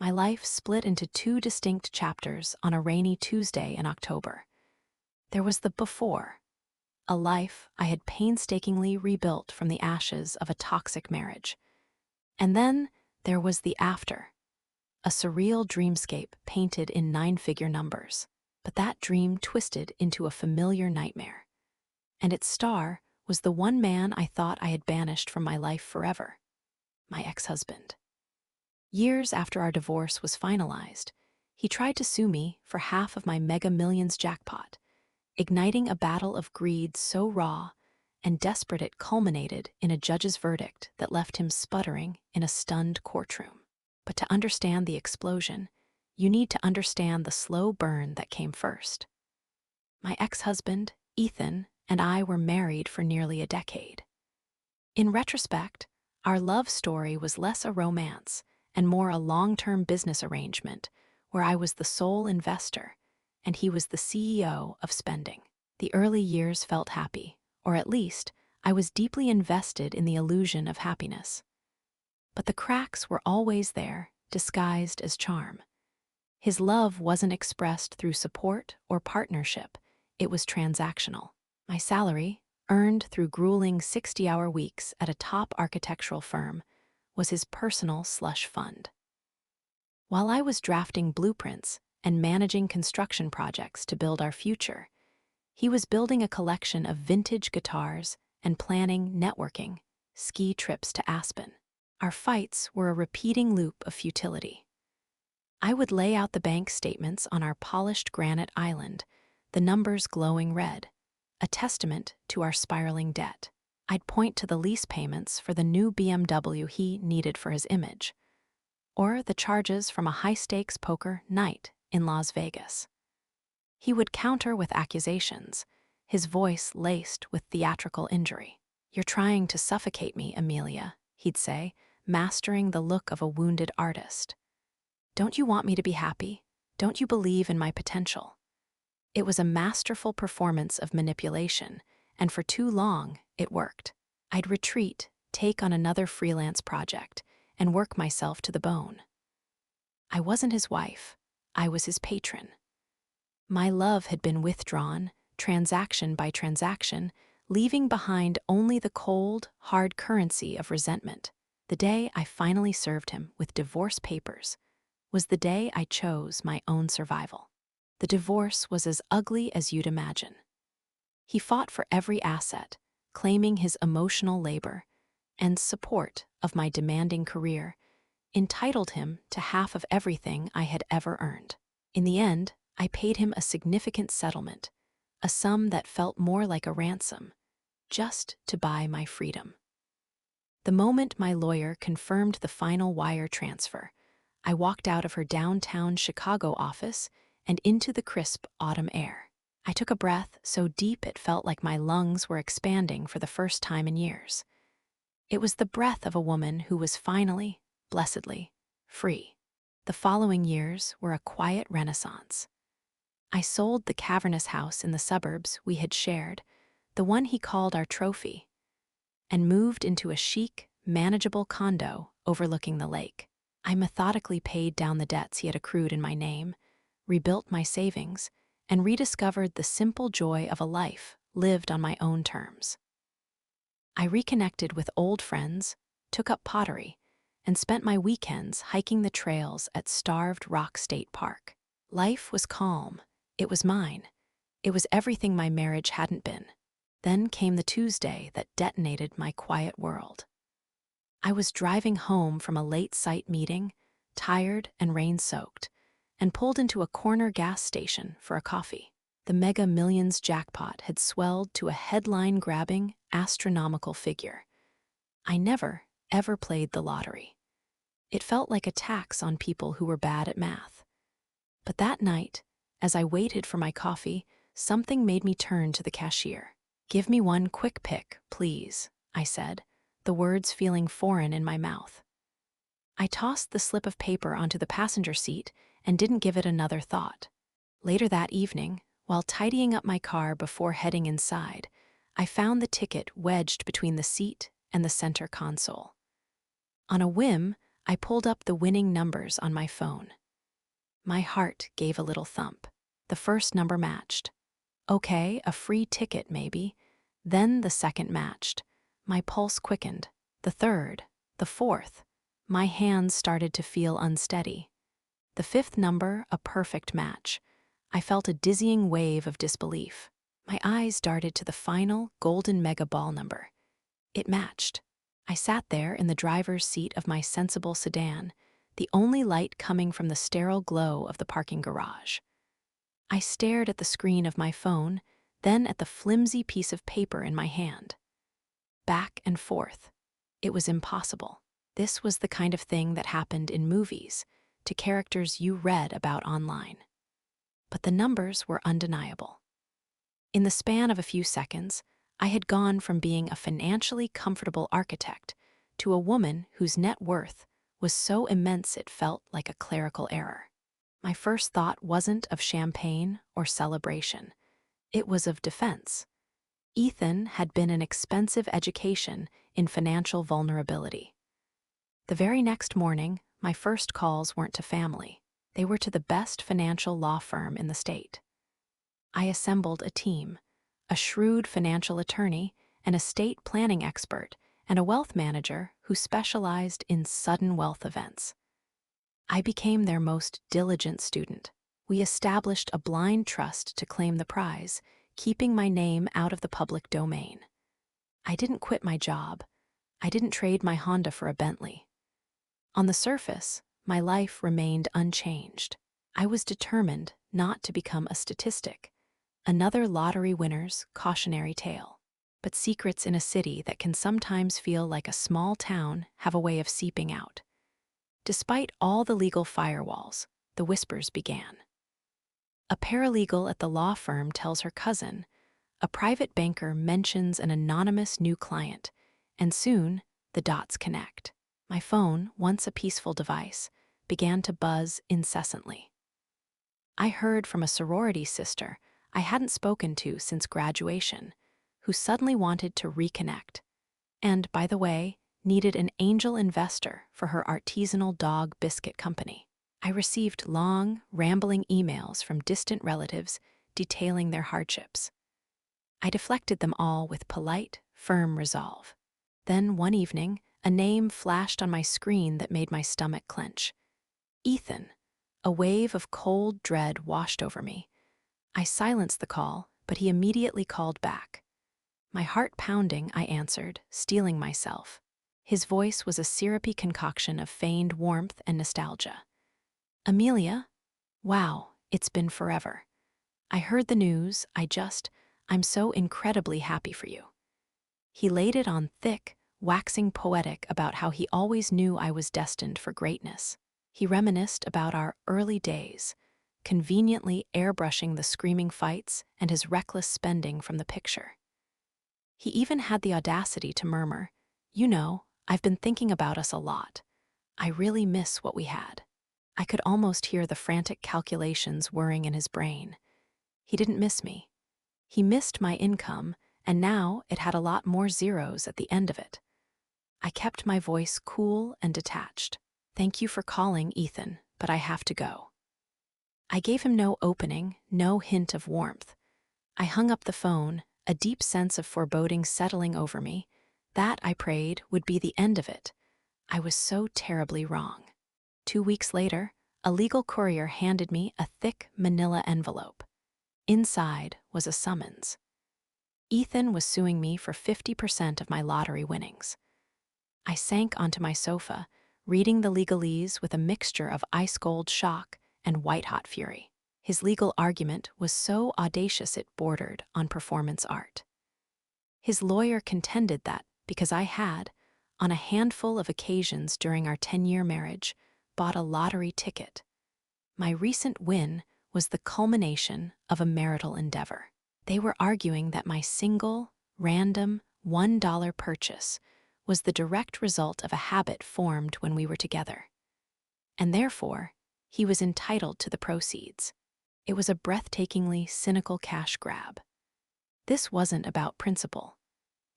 My life split into two distinct chapters on a rainy Tuesday in October. There was the before, a life I had painstakingly rebuilt from the ashes of a toxic marriage. And then there was the after, a surreal dreamscape painted in nine-figure numbers. But that dream twisted into a familiar nightmare. And its star was the one man I thought I had banished from my life forever, my ex-husband. Years after our divorce was finalized, he tried to sue me for half of my Mega Millions jackpot, igniting a battle of greed so raw and desperate it culminated in a judge's verdict that left him sputtering in a stunned courtroom. But to understand the explosion, you need to understand the slow burn that came first. My ex-husband, Ethan, and I were married for nearly a decade. In retrospect, our love story was less a romance and more a long-term business arrangement where I was the sole investor and he was the CEO of spending. The early years felt happy, or at least, I was deeply invested in the illusion of happiness. But the cracks were always there, disguised as charm. His love wasn't expressed through support or partnership, it was transactional. My salary, earned through grueling 60-hour weeks at a top architectural firm, was his personal slush fund. While I was drafting blueprints and managing construction projects to build our future, he was building a collection of vintage guitars and planning networking, ski trips to Aspen. Our fights were a repeating loop of futility. I would lay out the bank statements on our polished granite island, the numbers glowing red, a testament to our spiraling debt. I'd point to the lease payments for the new BMW he needed for his image, or the charges from a high-stakes poker night in Las Vegas. He would counter with accusations, his voice laced with theatrical injury. "You're trying to suffocate me, Amelia," he'd say, mastering the look of a wounded artist. "Don't you want me to be happy? Don't you believe in my potential?" It was a masterful performance of manipulation, and for too long, it worked. I'd retreat, take on another freelance project, and work myself to the bone. I wasn't his wife, I was his patron. My love had been withdrawn, transaction by transaction, leaving behind only the cold, hard currency of resentment. The day I finally served him with divorce papers was the day I chose my own survival. The divorce was as ugly as you'd imagine. He fought for every asset, claiming his emotional labor and support of my demanding career, entitled him to half of everything I had ever earned. In the end, I paid him a significant settlement, a sum that felt more like a ransom, just to buy my freedom. The moment my lawyer confirmed the final wire transfer, I walked out of her downtown Chicago office and into the crisp autumn air. I took a breath so deep it felt like my lungs were expanding for the first time in years. It was the breath of a woman who was finally, blessedly, free. The following years were a quiet renaissance. I sold the cavernous house in the suburbs we had shared, the one he called our trophy, and moved into a chic, manageable condo overlooking the lake. I methodically paid down the debts he had accrued in my name, rebuilt my savings, and rediscovered the simple joy of a life lived on my own terms. I reconnected with old friends, took up pottery, and spent my weekends hiking the trails at Starved Rock State Park. Life was calm. It was mine. It was everything my marriage hadn't been. Then came the Tuesday that detonated my quiet world. I was driving home from a late-night meeting, tired and rain-soaked, and pulled into a corner gas station for a coffee. The Mega Millions jackpot had swelled to a headline-grabbing, astronomical figure. I never, ever played the lottery. It felt like a tax on people who were bad at math. But that night, as I waited for my coffee, something made me turn to the cashier. "Give me one quick pick, please," I said, the words feeling foreign in my mouth. I tossed the slip of paper onto the passenger seat and didn't give it another thought. Later that evening, while tidying up my car before heading inside, I found the ticket wedged between the seat and the center console. On a whim, I pulled up the winning numbers on my phone. My heart gave a little thump. The first number matched. Okay, a free ticket maybe. Then the second matched. My pulse quickened. The third, the fourth. My hands started to feel unsteady. The fifth number, a perfect match. I felt a dizzying wave of disbelief. My eyes darted to the final, golden mega ball number. It matched. I sat there in the driver's seat of my sensible sedan, the only light coming from the sterile glow of the parking garage. I stared at the screen of my phone, then at the flimsy piece of paper in my hand. Back and forth. It was impossible. This was the kind of thing that happened in movies, to characters you read about online. But the numbers were undeniable. In the span of a few seconds, I had gone from being a financially comfortable architect to a woman whose net worth was so immense it felt like a clerical error. My first thought wasn't of champagne or celebration. It was of defense. Ethan had been an expensive education in financial vulnerability. The very next morning, my first calls weren't to family. They were to the best financial law firm in the state. I assembled a team, a shrewd financial attorney, an estate planning expert, and a wealth manager who specialized in sudden wealth events. I became their most diligent student. We established a blind trust to claim the prize, keeping my name out of the public domain. I didn't quit my job. I didn't trade my Honda for a Bentley. On the surface, my life remained unchanged. I was determined not to become a statistic, another lottery winner's cautionary tale. But secrets in a city that can sometimes feel like a small town have a way of seeping out. Despite all the legal firewalls, the whispers began. A paralegal at the law firm tells her cousin, a private banker mentions an anonymous new client, and soon the dots connect. My phone, once a peaceful device, began to buzz incessantly. I heard from a sorority sister I hadn't spoken to since graduation, who suddenly wanted to reconnect, and, by the way, needed an angel investor for her artisanal dog biscuit company. I received long, rambling emails from distant relatives detailing their hardships. I deflected them all with polite, firm resolve. Then, one evening, a name flashed on my screen that made my stomach clench. Ethan. A wave of cold dread washed over me. I silenced the call, but he immediately called back. My heart pounding, I answered, steeling myself. His voice was a syrupy concoction of feigned warmth and nostalgia. Amelia? Wow, it's been forever. I heard the news, I'm so incredibly happy for you. He laid it on thick, waxing poetic about how he always knew I was destined for greatness. He reminisced about our early days, conveniently airbrushing the screaming fights and his reckless spending from the picture. He even had the audacity to murmur, "You know, I've been thinking about us a lot. I really miss what we had." I could almost hear the frantic calculations whirring in his brain. He didn't miss me. He missed my income, and now it had a lot more zeros at the end of it. I kept my voice cool and detached. "Thank you for calling, Ethan, but I have to go." I gave him no opening, no hint of warmth. I hung up the phone, a deep sense of foreboding settling over me. That, I prayed, would be the end of it. I was so terribly wrong. 2 weeks later, a legal courier handed me a thick manila envelope. Inside was a summons. Ethan was suing me for 50% of my lottery winnings. I sank onto my sofa, reading the legalese with a mixture of ice-cold shock and white-hot fury. His legal argument was so audacious it bordered on performance art. His lawyer contended that, because I had, on a handful of occasions during our 10-year marriage, bought a lottery ticket, my recent win was the culmination of a marital endeavor. They were arguing that my single, random, $1 purchase was the direct result of a habit formed when we were together. And therefore, he was entitled to the proceeds. It was a breathtakingly cynical cash grab. This wasn't about principle.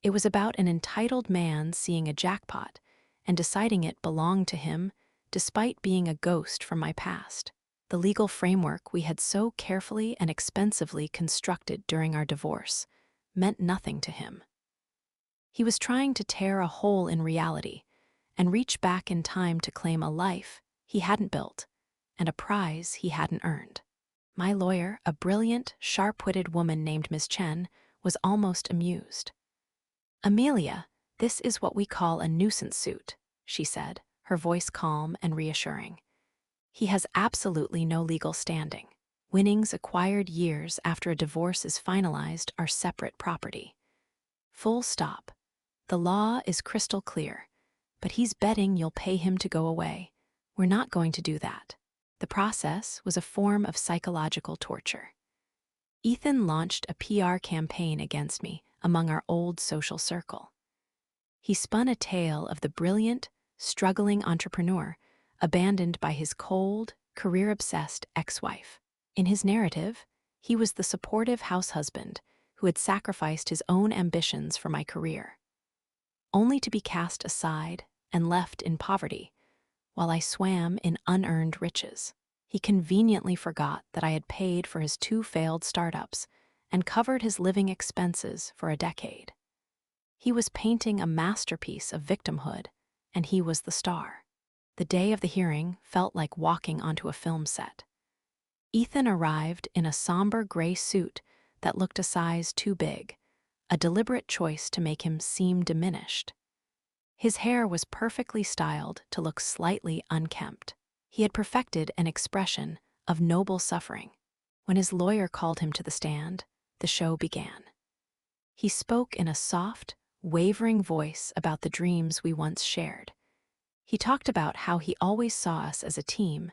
It was about an entitled man seeing a jackpot and deciding it belonged to him despite being a ghost from my past. The legal framework we had so carefully and expensively constructed during our divorce meant nothing to him. He was trying to tear a hole in reality and reach back in time to claim a life he hadn't built and a prize he hadn't earned. My lawyer, a brilliant, sharp-witted woman named Ms. Chen, was almost amused. "Amelia, this is what we call a nuisance suit," she said, her voice calm and reassuring. "He has absolutely no legal standing. Winnings acquired years after a divorce is finalized are separate property. Full stop. The law is crystal clear, but he's betting you'll pay him to go away. We're not going to do that." The process was a form of psychological torture. Ethan launched a PR campaign against me among our old social circle. He spun a tale of the brilliant, struggling entrepreneur abandoned by his cold, career-obsessed ex-wife. In his narrative, he was the supportive house husband who had sacrificed his own ambitions for my career, only to be cast aside and left in poverty, while I swam in unearned riches. He conveniently forgot that I had paid for his 2 failed startups and covered his living expenses for a decade. He was painting a masterpiece of victimhood, and he was the star. The day of the hearing felt like walking onto a film set. Ethan arrived in a somber gray suit that looked a size too big, a deliberate choice to make him seem diminished. His hair was perfectly styled to look slightly unkempt. He had perfected an expression of noble suffering. When his lawyer called him to the stand, the show began. He spoke in a soft, wavering voice about the dreams we once shared. He talked about how he always saw us as a team,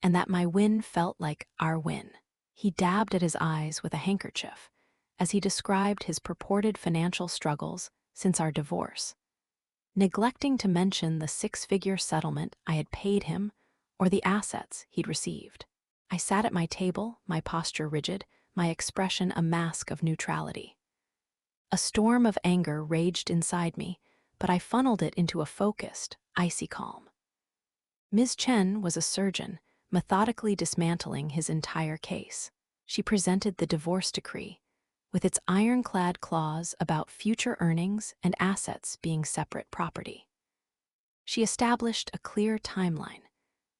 and that my win felt like our win. He dabbed at his eyes with a handkerchief as he described his purported financial struggles since our divorce, neglecting to mention the 6-figure settlement I had paid him or the assets he'd received. I sat at my table, my posture rigid, my expression a mask of neutrality. A storm of anger raged inside me, but I funneled it into a focused, icy calm. Ms. Chen was a surgeon, methodically dismantling his entire case. She presented the divorce decree, with its ironclad clause about future earnings and assets being separate property. She established a clear timeline,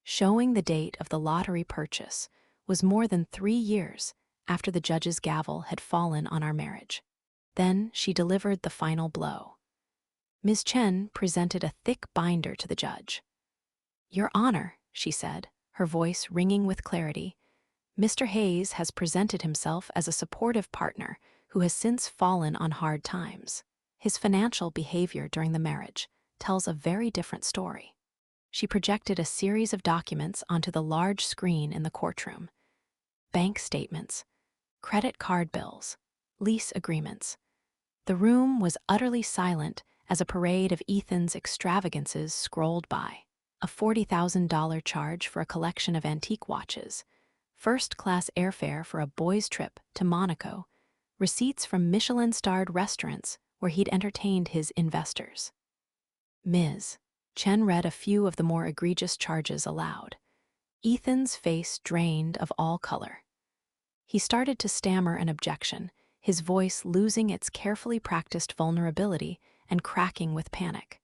showing the date of the lottery purchase was more than 3 years after the judge's gavel had fallen on our marriage. Then she delivered the final blow. Ms. Chen presented a thick binder to the judge. "Your Honor," she said, her voice ringing with clarity, "Mr. Hayes has presented himself as a supportive partner who has since fallen on hard times. His financial behavior during the marriage tells a very different story." She projected a series of documents onto the large screen in the courtroom. Bank statements, credit card bills, lease agreements. The room was utterly silent as a parade of Ethan's extravagances scrolled by. A $40,000 charge for a collection of antique watches, first-class airfare for a boys' trip to Monaco, receipts from Michelin-starred restaurants where he'd entertained his investors. Ms. Chen read a few of the more egregious charges aloud. Ethan's face drained of all color. He started to stammer an objection, his voice losing its carefully practiced vulnerability and cracking with panic.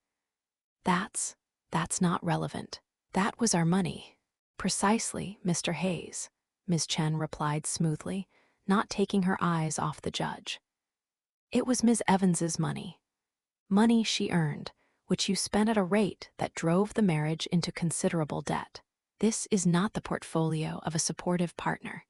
That's not relevant. That was our money." "Precisely, Mr. Hayes," Ms. Chen replied smoothly, not taking her eyes off the judge. "It was Ms. Evans's money. Money she earned, which you spent at a rate that drove the marriage into considerable debt. This is not the portfolio of a supportive partner.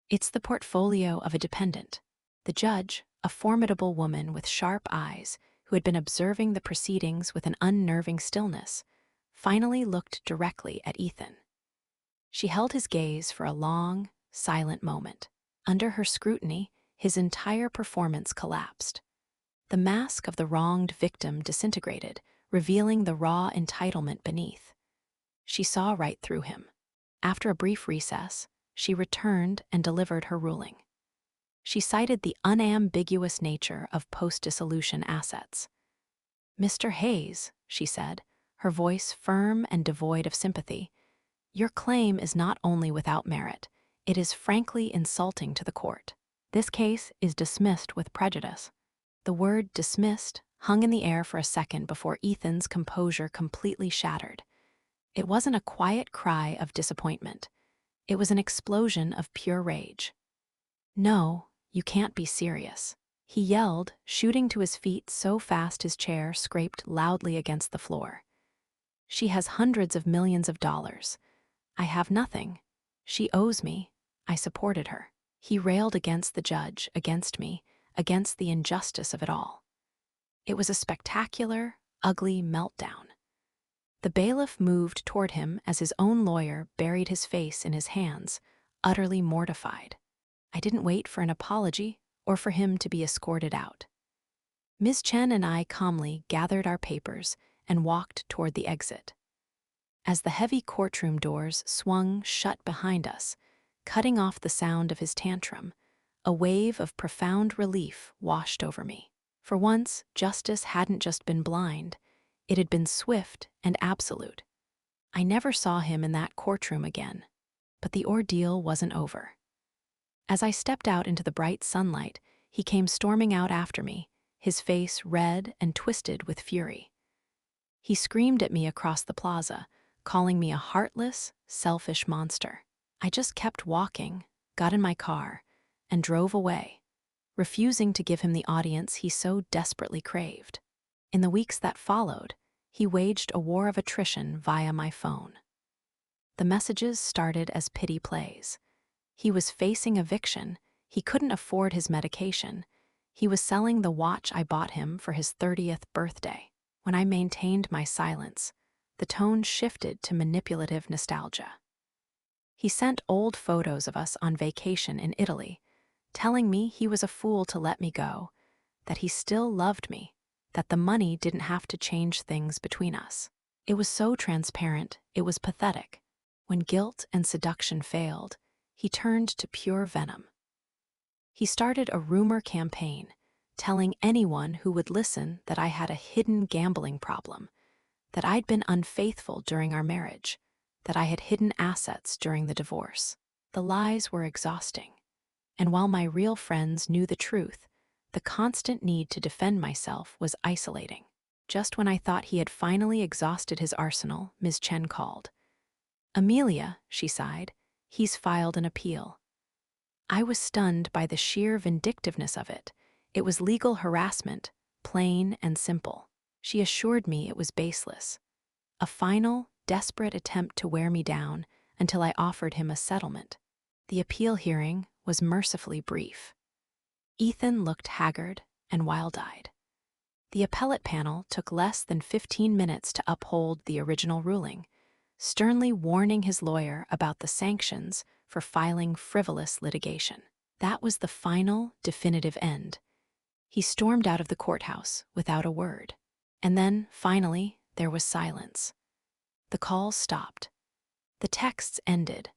It's the portfolio of a dependent." The judge, a formidable woman with sharp eyes who had been observing the proceedings with an unnerving stillness, finally looked directly at Ethan. She held his gaze for a long, silent moment. Under her scrutiny, his entire performance collapsed. The mask of the wronged victim disintegrated, revealing the raw entitlement beneath. She saw right through him. After a brief recess, she returned and delivered her ruling. She cited the unambiguous nature of post-dissolution assets. "Mr. Hayes," she said, her voice firm and devoid of sympathy. "Your claim is not only without merit, it is frankly insulting to the court. This case is dismissed with prejudice." The word dismissed hung in the air for a second before Ethan's composure completely shattered. It wasn't a quiet cry of disappointment. It was an explosion of pure rage. "No, you can't be serious," he yelled, shooting to his feet so fast his chair scraped loudly against the floor. "She has hundreds of millions of dollars. I have nothing. She owes me. I supported her." He railed against the judge, against me, against the injustice of it all. It was a spectacular, ugly meltdown. The bailiff moved toward him as his own lawyer buried his face in his hands, utterly mortified. I didn't wait for an apology or for him to be escorted out. Ms. Chen and I calmly gathered our papers and walked toward the exit. As the heavy courtroom doors swung shut behind us, cutting off the sound of his tantrum, a wave of profound relief washed over me. For once, justice hadn't just been blind, it had been swift and absolute. I never saw him in that courtroom again, but the ordeal wasn't over. As I stepped out into the bright sunlight, he came storming out after me, his face red and twisted with fury. He screamed at me across the plaza, calling me a heartless, selfish monster. I just kept walking, got in my car, and drove away, refusing to give him the audience he so desperately craved. In the weeks that followed, he waged a war of attrition via my phone. The messages started as pity plays. He was facing eviction, he couldn't afford his medication, he was selling the watch I bought him for his 30th birthday. When I maintained my silence, the tone shifted to manipulative nostalgia. He sent old photos of us on vacation in Italy, telling me he was a fool to let me go, that he still loved me, that the money didn't have to change things between us. It was so transparent, it was pathetic. When guilt and seduction failed, he turned to pure venom. He started a rumor campaign, telling anyone who would listen that I had a hidden gambling problem, that I'd been unfaithful during our marriage, that I had hidden assets during the divorce. The lies were exhausting, and while my real friends knew the truth, the constant need to defend myself was isolating. Just when I thought he had finally exhausted his arsenal, Ms. Chen called. "Amelia," she sighed, "he's filed an appeal." I was stunned by the sheer vindictiveness of it. It was legal harassment, plain and simple. She assured me it was baseless. A final, desperate attempt to wear me down until I offered him a settlement. The appeal hearing was mercifully brief. Ethan looked haggard and wild-eyed. The appellate panel took less than 15 minutes to uphold the original ruling, sternly warning his lawyer about the sanctions for filing frivolous litigation. That was the final, definitive end. He stormed out of the courthouse without a word. And then, finally, there was silence. The calls stopped. The texts ended.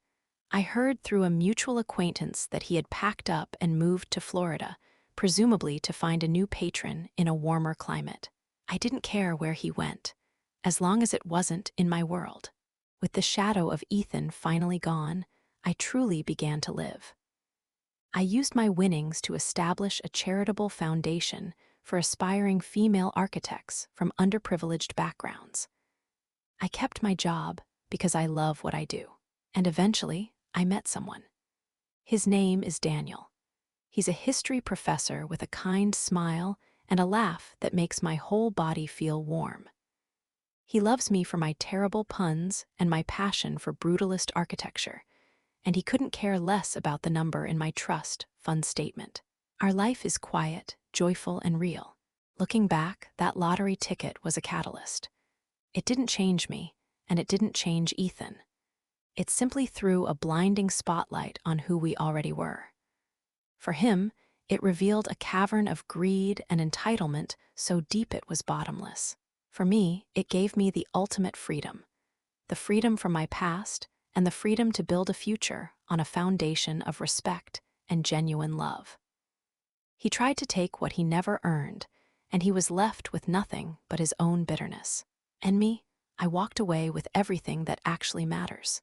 I heard through a mutual acquaintance that he had packed up and moved to Florida, presumably to find a new patron in a warmer climate. I didn't care where he went, as long as it wasn't in my world. With the shadow of Ethan finally gone, I truly began to live. I used my winnings to establish a charitable foundation for aspiring female architects from underprivileged backgrounds. I kept my job because I love what I do. And eventually, I met someone. His name is Daniel. He's a history professor with a kind smile and a laugh that makes my whole body feel warm. He loves me for my terrible puns and my passion for brutalist architecture, and he couldn't care less about the number in my trust fund statement. Our life is quiet, joyful, and real. Looking back, that lottery ticket was a catalyst. It didn't change me, and it didn't change Ethan. It simply threw a blinding spotlight on who we already were. For him, it revealed a cavern of greed and entitlement so deep it was bottomless. For me, it gave me the ultimate freedom. The freedom from my past and the freedom to build a future on a foundation of respect and genuine love. He tried to take what he never earned, and he was left with nothing but his own bitterness. And me, I walked away with everything that actually matters.